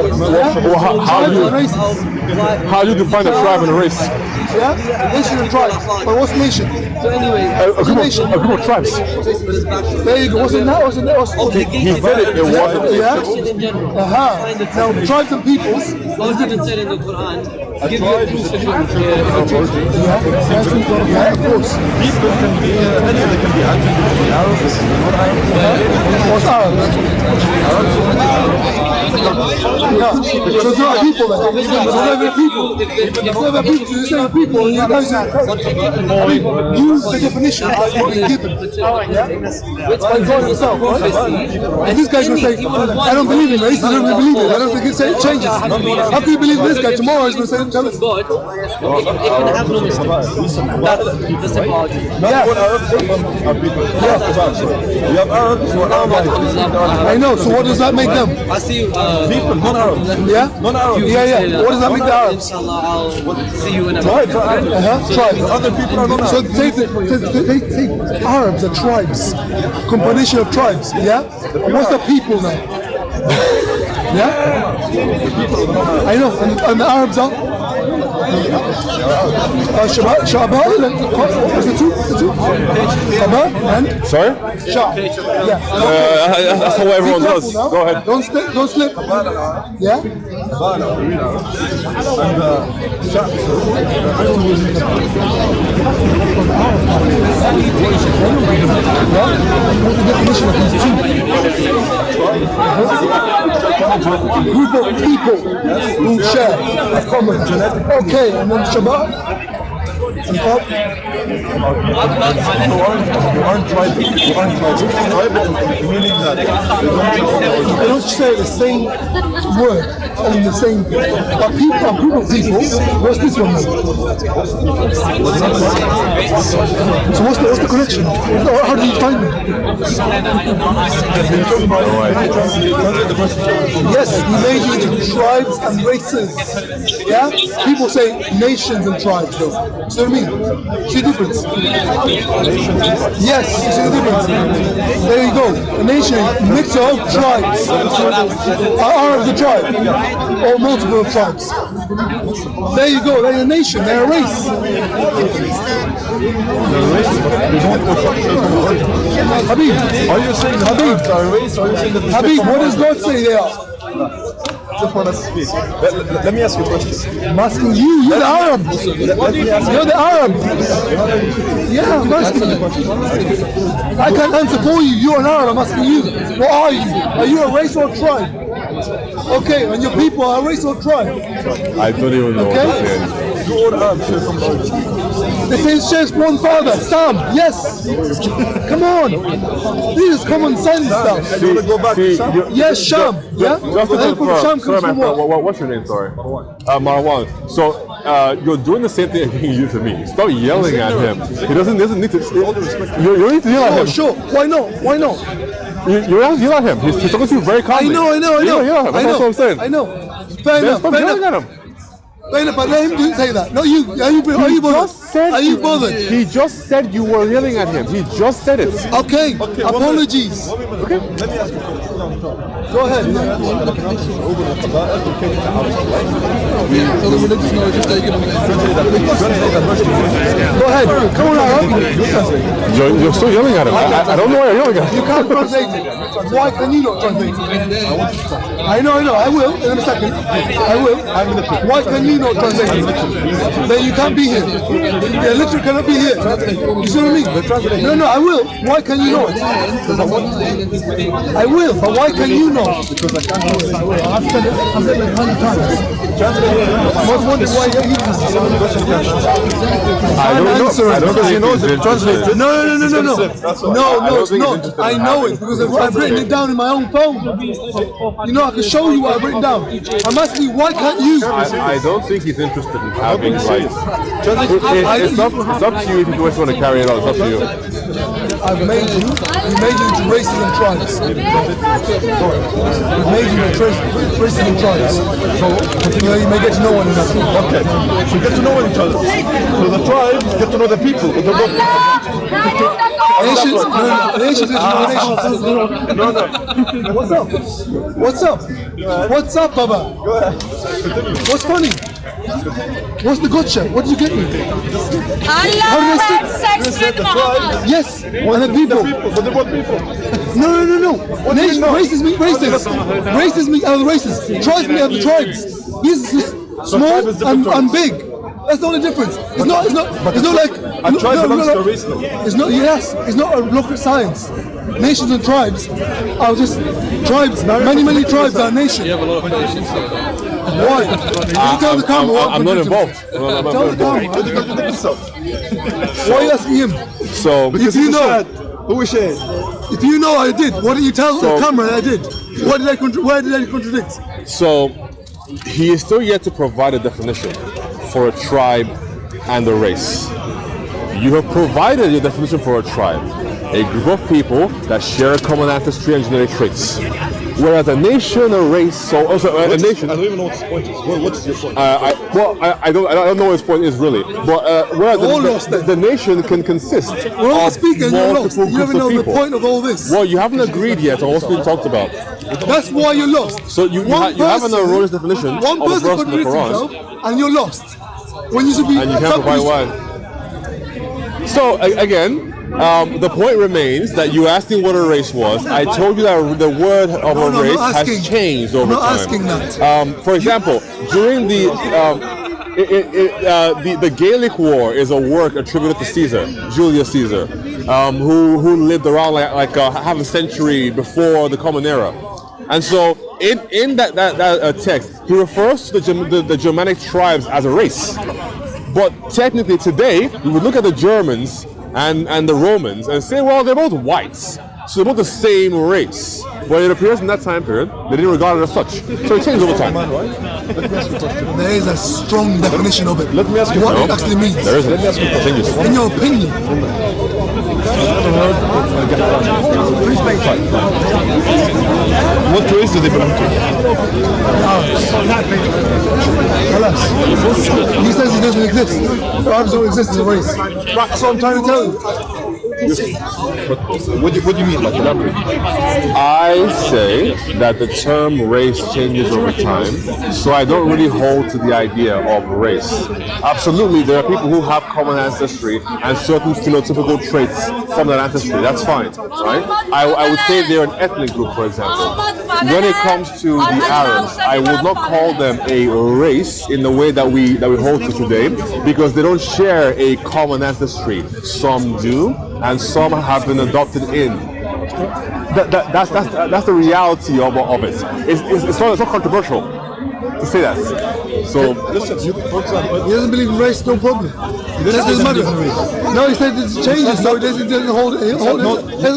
how do you define a tribe and a race? Yeah? Nation and tribe. But what's nation? So anyway, A group of tribes. There you go. What's in that? He said it wasn't. Yeah? Now, tribes and peoples. God even said in the Quran, give you a proof Yeah, of course. People can be anything can be attributed to Arabs, not Arabs. What's Yeah. So there are people there. There are people. There are people. So you're saying people, and you guys use the definition as what you're given. Yeah? By God himself, right? And this guy's going to say, I don't believe in race, I don't believe it. I don't think it changes. How can you believe this guy? Tomorrow he's going to say, tell us. God, it can have no mistakes. That's the symbology. Not all Arabs are people. You have Arabs who are Arabs. I know, so what does that make them? I see you. People, non-Arabs. Yeah? Non-Arabs. Yeah. What does that make the Arabs? Inshallah, I'll see you in a Tribes are Arabs. Tribes. Other people are So non-Arabs. they take Arabs are tribes, combination of tribes. Yeah. What's the people now? Yeah. I know, and the Arabs are. Shaba, what's the two? Shaba and Sorry? Shah. Yeah. That's how everyone does. Now. Go ahead. Don't slip. Yeah. What's the definition of these two? Group of people who share a common genetic. Okay, and then Shabbat. And aren't tribal. Meaning that they don't share the same word and the same. But people, a group of people. What's this one? So what's the connection? How do you find them? Yes, he made you into tribes and races. Yeah? People say nations and tribes though. So what I mean? mean? See the difference? Yes, you see the difference? There you go. A nation, mixture of tribes. Are of the tribe, or multiple tribes. There you go. They're a nation. They're a race. Habib, Are you saying the Arabs are a race, or are you saying that Habib, what does God say they are? Just want to speak. Let me ask you a question. I'm asking you. You're the Arab. You're the Arab. Yeah, I'm asking you. I can't answer for you. You're an Arab. I'm asking you. What are you? Are you a race or a tribe? Okay, and your people are a race or tribe? I don't even know what to Okay. say. You all Arabs share some origin. They say shares one father, Sam. Yes. Come on. This is common sense stuff. You want to go back to Sam? Yes, Sham. Yeah. Just to And from confirm, Sham sorry, comes from my friend, what? what's your name? Sorry. Marwan. So you're doing the same thing you do to me. Stop yelling at him. He doesn't need to. You need to yell at Oh, him. sure. Why not? Why not? You have to yell at him. He's talking to you very I calmly. know. You don't yell at him. That's what I'm saying. I know. Fair Then enough. stop Fair yelling enough. at him. Fair enough. But let him say that. Not you. Are you bothered? Are you bothered? He just said you were yelling at him. He just said it. Okay. Apologies. Okay. Let me ask you a question. Go ahead. So the religious knowledge is taken away. Go ahead. Come on, Arab. You're still yelling at him. I don't know why you're yelling at him. You can't translate it. Why can you not translate it? I know. I will in a second. I will. Why can you not translate it? Then you can't be here. The illiterate cannot be here. You see what I mean? No, I will. Why can you not? I will, but why can you not? Because I can't do it. I've said it like 100 times. I was wondering why you I don't know. I don't Because he knows it. Translate it. No. No, it's think he's not. interested I in know having it because I've written it down in my own phone. You know, I can show you what I've written down. I'm asking you, why can't you? I don't think he's interested in having like. It's up to you if you just want to carry it out. It's up to you. I've made you into races and tribes. We've made you into races and tribes. So you may get to know one another. Okay. So get to know each other. So the tribes get to know the people. Nations get to know nations. What's up, Baba? What's funny? What's the gotcha? What did you get me? Allah had sex with Muhammad. Yes, and the people. But they want people. No. Races meet races. Races meet other races. Tribes meet other tribes. This is small and big. That's the only difference. It's not like A tribe belongs to a race now. It's not. Yes, it's not a rocket science. Nations and tribes are just tribes. Many tribes are nations. You have a lot of patience. Why? You tell the camera. I'm not involved. Tell the camera. Why are you asking him? So If you know, Who is she? if you know I did, why didn't you tell the camera I did? Why did I contradict? So he is still yet to provide a definition for a tribe and a race. You have provided your definition for a tribe, a group of people that share a common ancestry and genetic traits. Whereas a nation, a race, a nation. I don't even know what his point is. What's your point? I don't know what his point is really. But whereas the nation can consist We're all of speaking, you're lost. multiple You don't groups even know of the people. point of all this. Well, you haven't agreed yet on what's being talked about. That's why you're lost. So you have an erroneous definition One of the person verse in the contradicts Quran. himself, and you're lost. When you should be. And you can't provide why. So again, the point remains that you asked me what a race was. I told you that the word of No, a I'm race not asking. has changed over I'm not time. asking that. For example, during the Gaelic War is a work attributed to Caesar, Julius Caesar, who lived around like half a century before the Common Era. And so in that text, he refers to the Germanic tribes as a race. But technically today, you would look at the Germans and the Romans and say, well, they're both whites. So they're both the same race. But it appears in that time period, they didn't regard it as such. So it changed over time. There is a strong definition of it. Let me ask you what it actually means. There isn't. Let me ask you a question. In your opinion. What race do they belong to? He says it doesn't exist. Arabs don't exist as a race. That's what I'm trying to tell you. But what do you mean? Like elaborate. I say that the term race changes over time, so I don't really hold to the idea of race. Absolutely, there are people who have common ancestry and certain phenotypical traits from that ancestry. That's fine, right? I would say they're an ethnic group, for example. When it comes to the Arabs, I would not call them a race in the way that we hold to today, because they don't share a common ancestry. Some do, and some have been adopted in. That's the reality of it. It's not controversial to say that. So Listen, for example, He doesn't believe in race, no problem. That's his mother. No, he said it changes, so it doesn't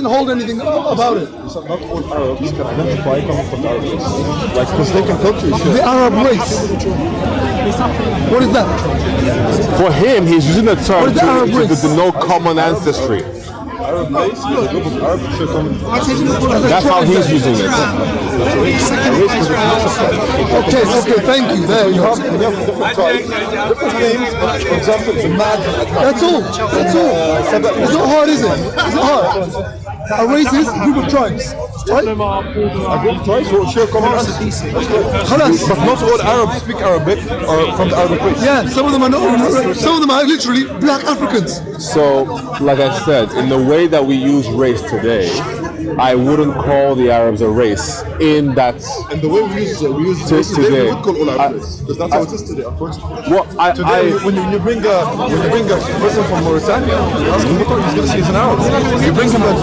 hold anything about it. not all Arabs can identify coming from the Arab race. Like, because they can culture is The Arab race. What is that? for him, he's using the term What is the Arab to race? denote common ancestry. Arab race is a group of Arabs who share common. That's how he's using it. Okay, thank you. There you go. Different names, for example, the mad. That's all. It's not hard, is it? It's not hard. A race is a group of tribes, right? A group of tribes who share common ancestry. Khalas. But not all Arabs speak Arabic or from the Arabic race. Yeah, some of them are not. Some of them are literally black Africans. So, like I said, in the way that we use race today, I wouldn't call the Arabs a race in that. And the way we use race today, we would call all Arab race, because that's how it is today, unfortunately. Well, Today, when you bring a person from Mauritania, you ask him what he's going to say he's an Arab. You bring him that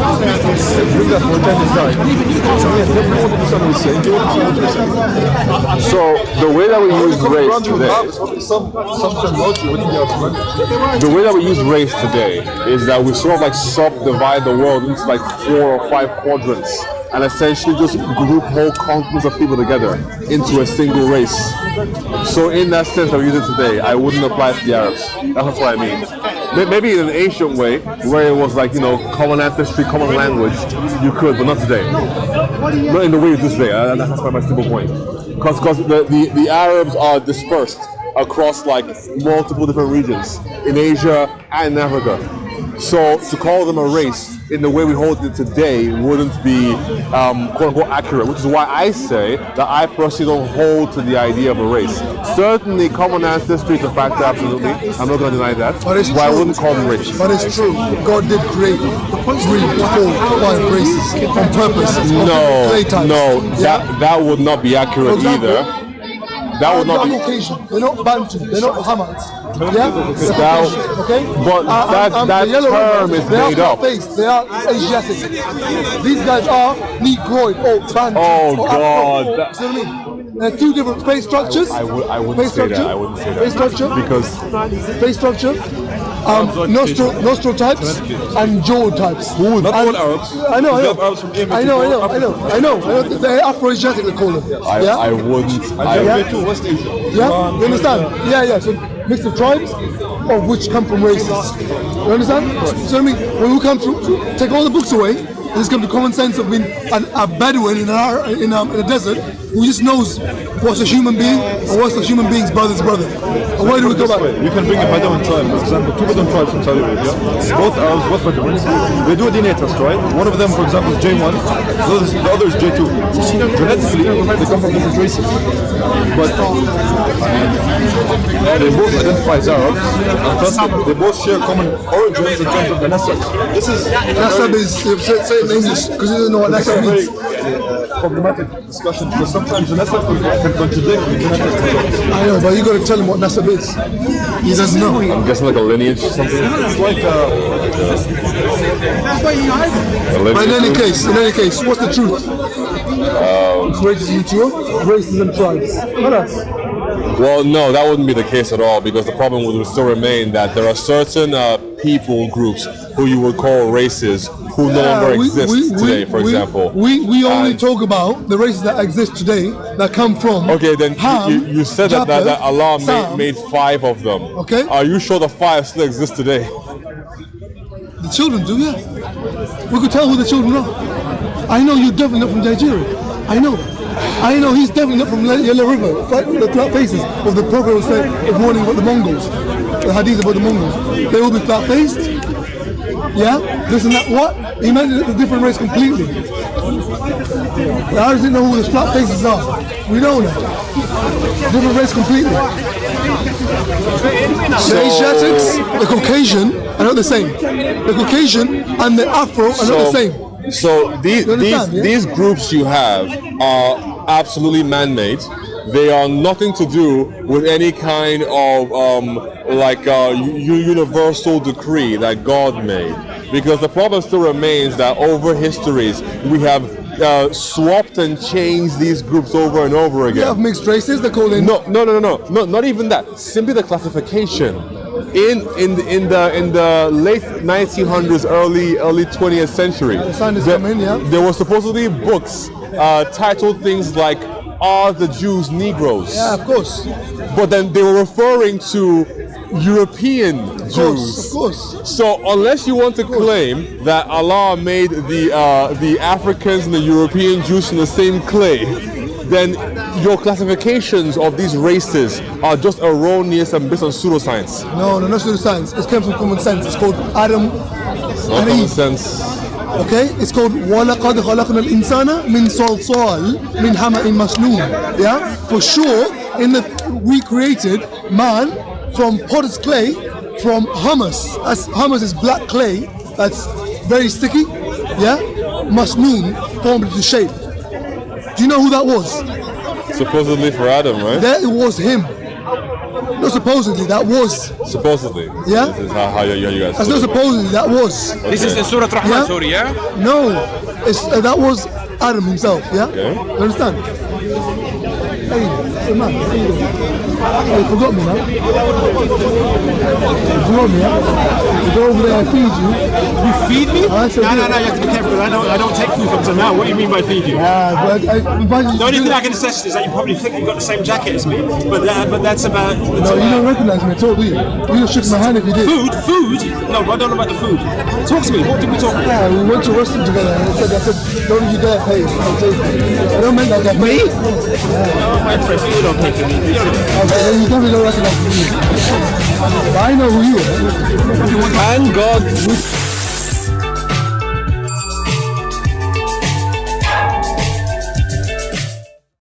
Mauritanian guy. So yeah, they don't understand what he's saying. They don't understand what you're saying. So the way that we use race Around you today, have some terminology within the Arab. the way that we use race today is that we sort of like subdivide the world into like 4 or 5 quadrants, and essentially just group whole continents of people together into a single race. So in that sense that we use it today, I wouldn't apply it to the Arabs. That's what I mean. Maybe in an ancient way, where it was like, common ancestry, common language, you could, but not today. Not in the way you do today. That's my simple point. Because the Arabs are dispersed across like multiple different regions in Asia and in Africa. So to call them a race in the way we hold it today wouldn't be quote unquote accurate, which is why I say that I personally don't hold to the idea of a race. Certainly common ancestry is a factor, absolutely. I'm not going to deny that. But it's I true. wouldn't call them rich. But it's true. God did create 3, 4, 5 races on purpose. No, Clay types. that would not be accurate For example, either. That would not on be. occasion. They're not Bantu. They're not Hamites. Yeah? Okay? But that the yellow term ones, is they made are up. face. They are Asiatic. These guys are Negroid or Bantu. Oh, or God. Afro. See what I mean? They're 2 different face structures. I wouldn't face say that. structure. I wouldn't say that. Face structure. Because Face structure. Nostril types and jaw types. Not all Arabs. I know. We have Arabs from Yemen, I know. They're Afro-Asiatic, they call them. I wouldn't. J2, West Asia. Yeah, you understand? Yeah. So mix of tribes, of which come from races. You understand? So I mean, when we come through, take all the books away, there's come to common sense of being a Bedouin in a desert who just knows what's a human being and what's a human being's brother's brother. And where do we go back? You can bring a Bedouin tribe, for example, 2 Bedouin tribes from Saudi Arabia. Both Arabs, both Bedouins. They do a DNA test, right? One of them, for example, is J1, the other is J2. Genetically, they come from different races. But they both identify as Arabs, and thus they both share common origins in terms of the nasab. This is Nasab is, say it in English, because you don't know what nasab means. problematic discussion, because sometimes the nasab can contradict the genetic. I know, but you got to tell him what nasab is. He doesn't know. I'm guessing like a lineage or something. It's like But in any case, what's the truth? Races and tribes. What else? Well, no, that wouldn't be the case at all, because the problem would still remain that there are certain people groups who you would call races who no longer exist today, for example. We only talk about the races that exist today that come from. Okay, then Ham, you said that Allah made 5 of them. Okay. Are you sure the 5 still exist today? The children do, yeah. We could tell who the children are. I know you're definitely not from Nigeria. I know he's definitely not from Yellow River. The flat faces of the Prophet was saying of warning about the Mongols. The hadith about the Mongols. They will be flat faced. Yeah? This and that. What? He meant it's a different race completely. I didn't know who the flat faces are. We know that. Different race completely. The Asiatics, the Caucasian are not the same. The Caucasian and the Afro are not the same. So these groups you have are absolutely man-made. They are nothing to do with any kind of universal decree that God made. Because the problem still remains that over histories we have swapped and changed these groups over and over again. You have mixed races, they call it. No, not even that. Simply the classification. In the late 1900s, early 20th century, there were supposedly books titled things like "Are the Jews Negroes?" Yeah, of course. But then they were referring to European Jews. Of course. So unless you want to claim that Allah made the Africans and the European Jews from the same clay, then your classifications of these races are just erroneous and based on pseudoscience. No, not pseudoscience. It comes from common sense. It's called Adam and Eve. Sense. Okay? It's called وَلَقَدْ خَلَقْنَا الْإِنسَانَ مِنْ صَلْصَالٍ مِنْ حَمَإٍ مَسْنُونٍ. Yeah? For sure, we created man from potter's clay, from humus. Humus is black clay that's very sticky. Yeah? Masnoon, formed into shape. Do you know who that was? Supposedly for Adam, right? That was him. No, supposedly, that was. Supposedly. Yeah? This is how you guys. That's not supposedly, that was. Okay. This is in Surah Rahman, sorry, yeah? No, that was Adam himself, yeah? Okay. You understand? Hey, man, how you doing? Oh, you forgot me now. You forgot me, yeah? You go over there, I feed you. You feed me? No, you have to be careful. I don't take food from now. What do you mean by feed you? The only thing I can assess is that you probably think you've got the same jacket as me, but that's about. No, you don't recognize me at all, do you? You just shook my hand if you did. Food? No, I don't know about the food. Talk to me. What did we talk about? Yeah, we went to a restaurant together and I said, don't you dare pay. I don't mean that. Me? Oh, my friend, you don't pay for me. Okay, then you definitely don't recognize me. But I know who you are. And God.